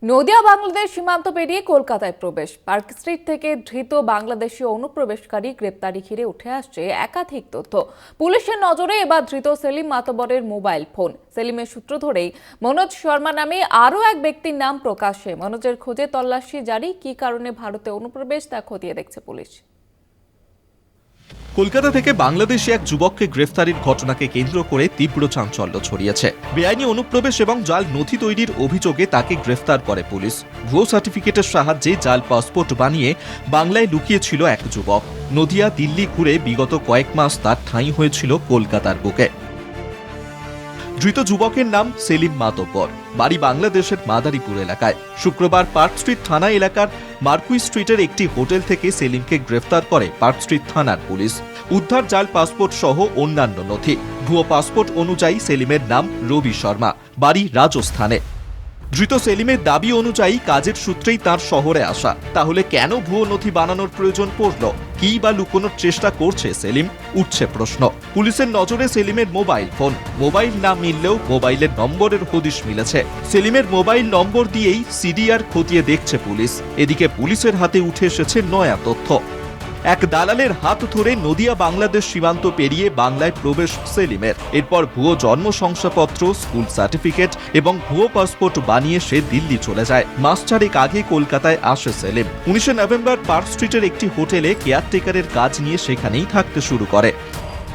নদিয়া বাংলাদেশ সীমান্ত পেরিয়ে কলকাতায় প্রবেশ। পার্ক স্ট্রিট থেকে ধৃত বাংলাদেশি অনুপ্রবেশকারী গ্রেপ্তারি ঘিরে উঠে আসছে একাধিক তথ্য। পুলিশের নজরে এবার ধৃত সেলিম মাতবরের মোবাইল ফোন। সেলিমের সূত্র ধরেই মনোজ শর্মা নামে আরও এক ব্যক্তির নাম প্রকাশ্যে। মনোজের খোঁজে তল্লাশি জারি। কি কারণে ভারতে অনুপ্রবেশ তা খতিয়ে দেখছে পুলিশ। কলকাতা থেকে বাংলাদেশি এক যুবককে গ্রেফতারির ঘটনাকে কেন্দ্র করে তীব্র চাঞ্চল্য ছড়িয়েছে। বেআইনি অনুপ্রবেশ এবং জাল নথি তৈরির অভিযোগে তাকে গ্রেফতার করে পুলিশ। ভুয়ো সার্টিফিকেটের সাহায্যে জাল পাসপোর্ট বানিয়ে বাংলায় লুকিয়েছিল এক যুবক। নদিয়া দিল্লি ঘুরে বিগত কয়েক মাস তার ঠাঁই হয়েছিল কলকাতার বুকে। ধৃত যুবকের নাম সেলিম মাতব্বর, বাড়ি বাংলাদেশের মাদারীপুর এলাকায়। শুক্রবার পার্ক স্ট্রিট থানা এলাকার মার্কুই স্ট্রিটের একটি হোটেল থেকে সেলিমকে গ্রেফতার করে পার্ক স্ট্রিট থানার পুলিশ। উদ্ধার জাল পাসপোর্ট সহ অন্যান্য নথি। ভুয়ো পাসপোর্ট অনুযায়ী সেলিমের নাম রবি শর্মা, বাড়ি রাজস্থানে। ধৃত সেলিমের দাবি অনুযায়ী কাজের সূত্রেই তার শহরে আসা। তাহলে কেন ভুয়ো নথি বানানোর প্রয়োজন পড়ল? কি বা লুকোনোর চেষ্টা করছে সেলিম? উঠছে প্রশ্ন। পুলিশের নজরে সেলিমের মোবাইল ফোন। মোবাইল না মিললেও মোবাইলের নম্বরের হদিশ মিলেছে। সেলিমের মোবাইল নম্বর দিয়েই সিডিআর খতিয়ে দেখছে পুলিশ। এদিকে পুলিশের হাতে উঠে এসেছে নয়া তথ্য। এক দালালের হাত ধরে নদিয়া বাংলাদেশ সীমান্ত পেরিয়ে বাংলায় প্রবেশ সেলিমের। এরপর ভুয়ো জন্ম শংসাপত্র, স্কুল সার্টিফিকেট এবং ভুয়ো পাসপোর্ট বানিয়ে সে দিল্লি চলে যায়। মাস চারেক আগে কলকাতায় আসে সেলিম। 19 নভেম্বর পার্ক স্ট্রিটের একটি হোটেলে কেয়ারটেকারের কাজ নিয়ে সেখানেই থাকতে শুরু করে।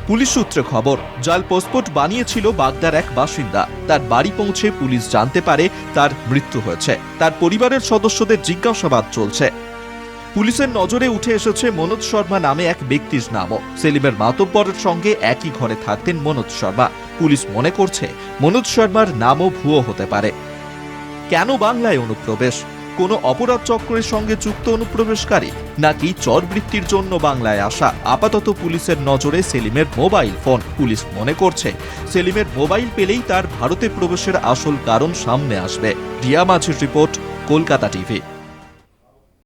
পুলিশ সূত্রে খবর, জাল পাসপোর্ট বানিয়েছিল বাগদার এক বাসিন্দা। তার বাড়ি পৌঁছে পুলিশ জানতে পারে তার মৃত্যু হয়েছে। তার পরিবারের সদস্যদের জিজ্ঞাসাবাদ চলছে। পুলিশের নজরে উঠে এসেছে মনোজ শর্মা নামে এক ব্যক্তির নামও। সেলিমের মাতব্বরের সঙ্গে একই ঘরে থাকতেন মনোজ শর্মা। পুলিশ মনে করছে মনোজ শর্মার নামও ভুয়ো হতে পারে। কেন বাংলায় অনুপ্রবেশ? কোনো অপরাধ চক্রের সঙ্গে যুক্ত অনুপ্রবেশকারী, নাকি চরবৃত্তির জন্য বাংলায় আসা? আপাতত পুলিশের নজরে সেলিমের মোবাইল ফোন। পুলিশ মনে করছে সেলিমের মোবাইল পেলেই তার ভারতে প্রবেশের আসল কারণ সামনে আসবে। রিয়া মাঝির রিপোর্ট, কলকাতা টিভি।